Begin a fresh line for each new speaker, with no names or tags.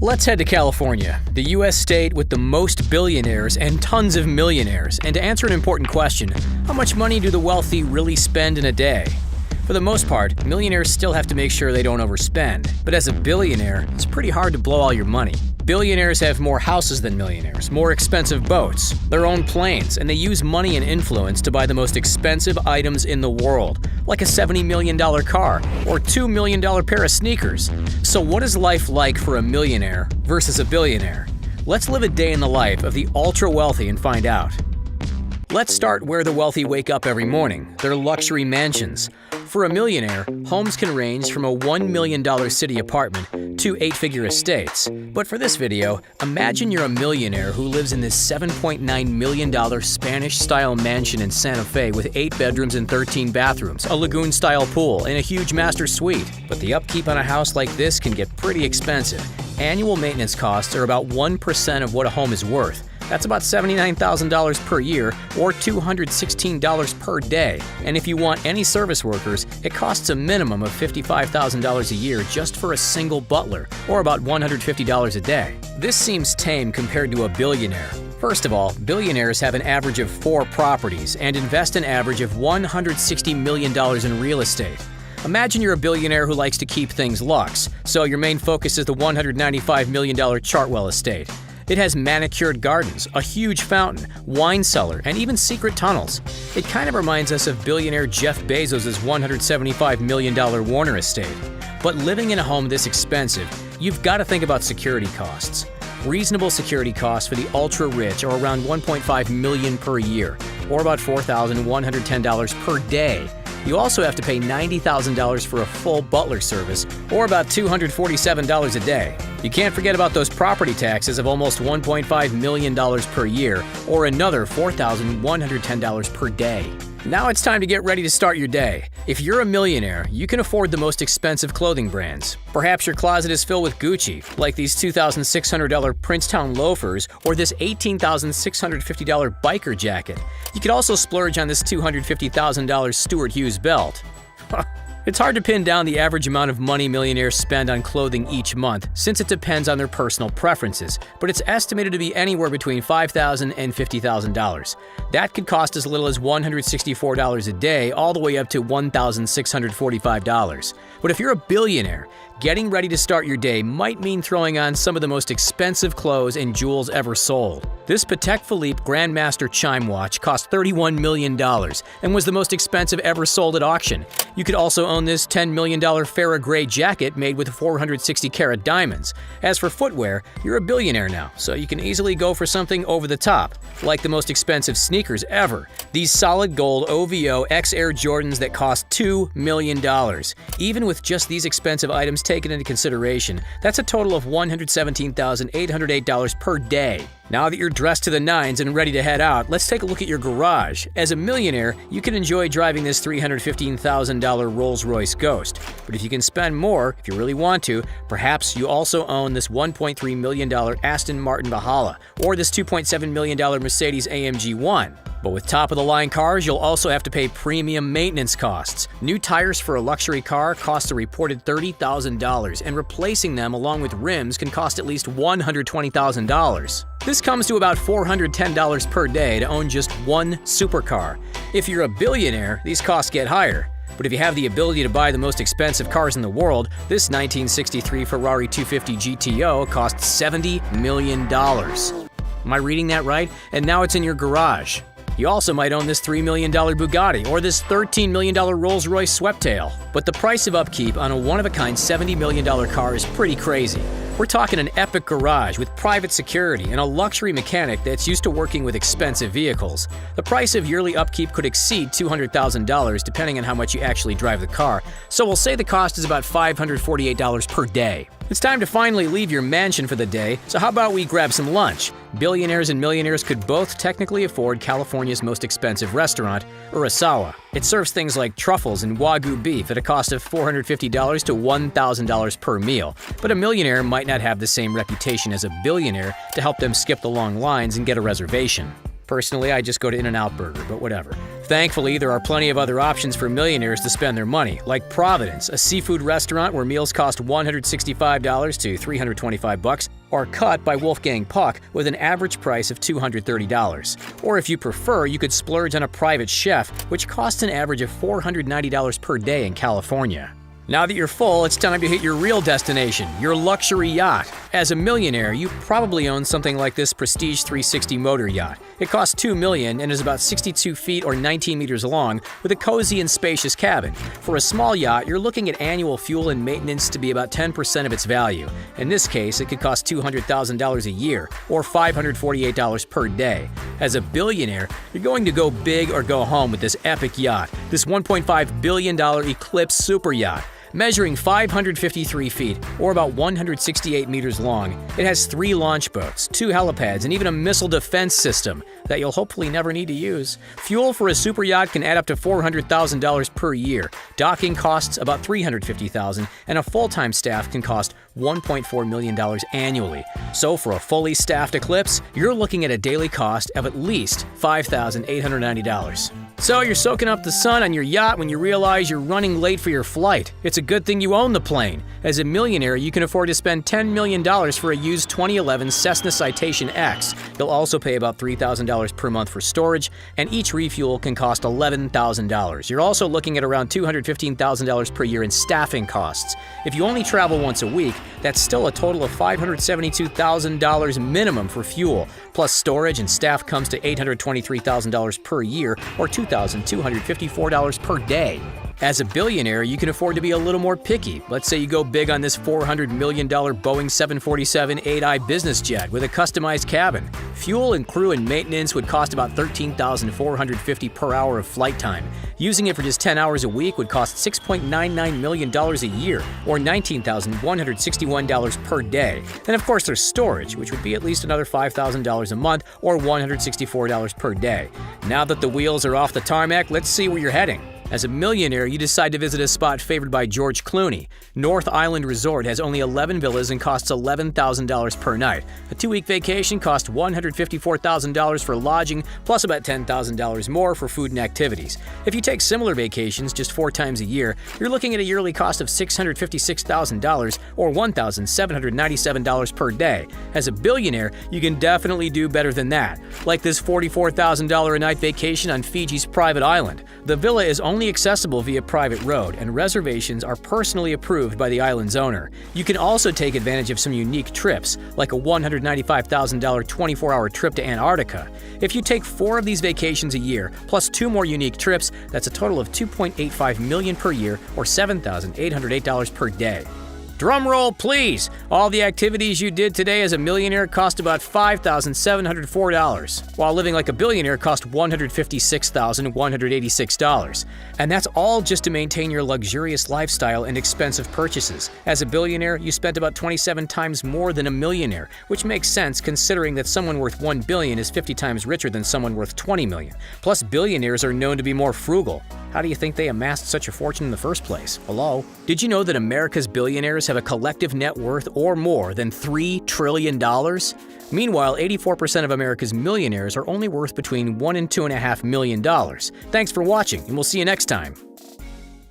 Let's head to California, the U.S. state with the most billionaires and tons of millionaires. And to answer an important question, how much money do the wealthy really spend in a day? For the most part, millionaires still have to make sure they don't overspend. But as a billionaire, it's pretty hard to blow all your money. Billionaires have more houses than millionaires, more expensive boats, their own planes, and they use money and influence to buy the most expensive items in the world, like a $70 million car or $2 million pair of sneakers. So what is life like for a millionaire versus a billionaire? Let's live a day in the life of the ultra-wealthy and find out. Let's start where the wealthy wake up every morning, their luxury mansions. For a millionaire, homes can range from a $1 million city apartment to 8-figure estates. But for this video, imagine you're a millionaire who lives in this $7.9 million Spanish-style mansion in Santa Fe with 8 bedrooms and 13 bathrooms, a lagoon-style pool, and a huge master suite. But the upkeep on a house like this can get pretty expensive. Annual maintenance costs are about 1% of what a home is worth. That's about $79,000 per year or $216 per day. And if you want any service workers, it costs a minimum of $55,000 a year just for a single butler, or about $150 a day. This seems tame compared to a billionaire. First of all, billionaires have an average of 4 properties and invest an average of $160 million in real estate. Imagine you're a billionaire who likes to keep things luxe, so your main focus is the $195 million Chartwell estate. It has manicured gardens, a huge fountain, wine cellar, and even secret tunnels. It kind of reminds us of billionaire Jeff Bezos' $175 million Warner estate. But living in a home this expensive, you've got to think about security costs. Reasonable security costs for the ultra-rich are around $1.5 million per year, or about $4,110 per day. You also have to pay $90,000 for a full butler service, or about $247 a day. You can't forget about those property taxes of almost $1.5 million per year, or another $4,110 per day. Now it's time to get ready to start your day. If you're a millionaire, you can afford the most expensive clothing brands. Perhaps your closet is filled with Gucci, like these $2,600 Princetown loafers or this $18,650 biker jacket. You could also splurge on this $250,000 Stuart Hughes belt. It's hard to pin down the average amount of money millionaires spend on clothing each month, since it depends on their personal preferences, but it's estimated to be anywhere between $5,000 and $50,000. That could cost as little as $164 a day, all the way up to $1,645. But if you're a billionaire, getting ready to start your day might mean throwing on some of the most expensive clothes and jewels ever sold. This Patek Philippe Grandmaster chime watch cost $31 million and was the most expensive ever sold at auction. You could also own this $10 million Farrah Gray jacket made with 460-carat diamonds. As for footwear, you're a billionaire now, so you can easily go for something over the top, like the most expensive sneakers ever. These solid gold OVO X Air Jordans that cost $2 million. Even with just these expensive items taken into consideration, that's a total of $117,808 per day. Now that you're dressed to the nines and ready to head out, let's take a look at your garage. As a millionaire, you can enjoy driving this $315,000 Rolls-Royce Ghost. But if you can spend more, if you really want to, perhaps you also own this $1.3 million Aston Martin Valhalla or this $2.7 million Mercedes AMG 1. But with top-of-the-line cars, you'll also have to pay premium maintenance costs. New tires for a luxury car cost a reported $30,000, and replacing them along with rims can cost at least $120,000. This comes to about $410 per day to own just one supercar. If you're a billionaire, these costs get higher. But if you have the ability to buy the most expensive cars in the world, this 1963 Ferrari 250 GTO costs $70 million. Am I reading that right? And now it's in your garage. You also might own this $3 million Bugatti or this $13 million Rolls-Royce Sweptail. But the price of upkeep on a one-of-a-kind $70 million car is pretty crazy. We're talking an epic garage with private security and a luxury mechanic that's used to working with expensive vehicles. The price of yearly upkeep could exceed $200,000 depending on how much you actually drive the car, so we'll say the cost is about $548 per day. It's time to finally leave your mansion for the day, so how about we grab some lunch? Billionaires and millionaires could both technically afford California's most expensive restaurant, Urasawa. It serves things like truffles and Wagyu beef at a cost of $450 to $1,000 per meal. But a millionaire might not have the same reputation as a billionaire to help them skip the long lines and get a reservation. Personally, I just go to In-N-Out Burger, but whatever. Thankfully, there are plenty of other options for millionaires to spend their money, like Providence, a seafood restaurant where meals cost $165 to $325, or Cut by Wolfgang Puck with an average price of $230. Or if you prefer, you could splurge on a private chef, which costs an average of $490 per day in California. Now that you're full, it's time to hit your real destination, your luxury yacht. As a millionaire, you probably own something like this Prestige 360 motor yacht. It costs $2 million and is about 62 feet or 19 meters long with a cozy and spacious cabin. For a small yacht, you're looking at annual fuel and maintenance to be about 10% of its value. In this case, it could cost $200,000 a year or $548 per day. As a billionaire, you're going to go big or go home with this epic yacht, this $1.5 billion Eclipse super yacht. Measuring 553 feet, or about 168 meters long, it has 3 launch boats, 2 helipads, and even a missile defense system that you'll hopefully never need to use. Fuel for a super yacht can add up to $400,000 per year. Docking costs about $350,000, and a full-time staff can cost $1.4 million annually. So for a fully staffed Eclipse, you're looking at a daily cost of at least $5,890. So you're soaking up the sun on your yacht when you realize you're running late for your flight. It's a good thing you own the plane. As a millionaire, you can afford to spend $10 million for a used 2011 Cessna Citation X. You'll also pay about $3,000 per month for storage, and each refuel can cost $11,000. You're also looking at around $215,000 per year in staffing costs. If you only travel once a week, that's still a total of $572,000 minimum for fuel. Plus storage and staff comes to $823,000 per year, or $2,254 per day. As a billionaire, you can afford to be a little more picky. Let's say you go big on this $400 million Boeing 747-8i business jet with a customized cabin. Fuel and crew and maintenance would cost about $13,450 per hour of flight time. Using it for just 10 hours a week would cost $6.99 million a year, or $19,161 per day. And of course, there's storage, which would be at least another $5,000 a month, or $164 per day. Now that the wheels are off the tarmac, let's see where you're heading. As a millionaire, you decide to visit a spot favored by George Clooney. North Island Resort has only 11 villas and costs $11,000 per night. A 2-week vacation costs $154,000 for lodging, plus about $10,000 more for food and activities. If you take similar vacations just 4 times a year, you're looking at a yearly cost of $656,000 or $1,797 per day. As a billionaire, you can definitely do better than that, like this $44,000 a night vacation on Fiji's private island. The villa is only accessible via private road, and reservations are personally approved by the island's owner. You can also take advantage of some unique trips, like a $195,000 24-hour trip to Antarctica. If you take 4 of these vacations a year, plus 2 more unique trips, that's a total of $2.85 million per year, or $7,808 per day. Drum roll, please! All the activities you did today as a millionaire cost about $5,704, while living like a billionaire cost $156,186. And that's all just to maintain your luxurious lifestyle and expensive purchases. As a billionaire, you spent about 27 times more than a millionaire, which makes sense considering that someone worth $1 billion is 50 times richer than someone worth $20 million. Plus, billionaires are known to be more frugal. How do you think they amassed such a fortune in the first place? Hello? Did you know that America's billionaires have a collective net worth or more than $3 trillion? Meanwhile, 84% of America's millionaires are only worth between $1 and $2.5 million. Thanks for watching, and we'll see you next time.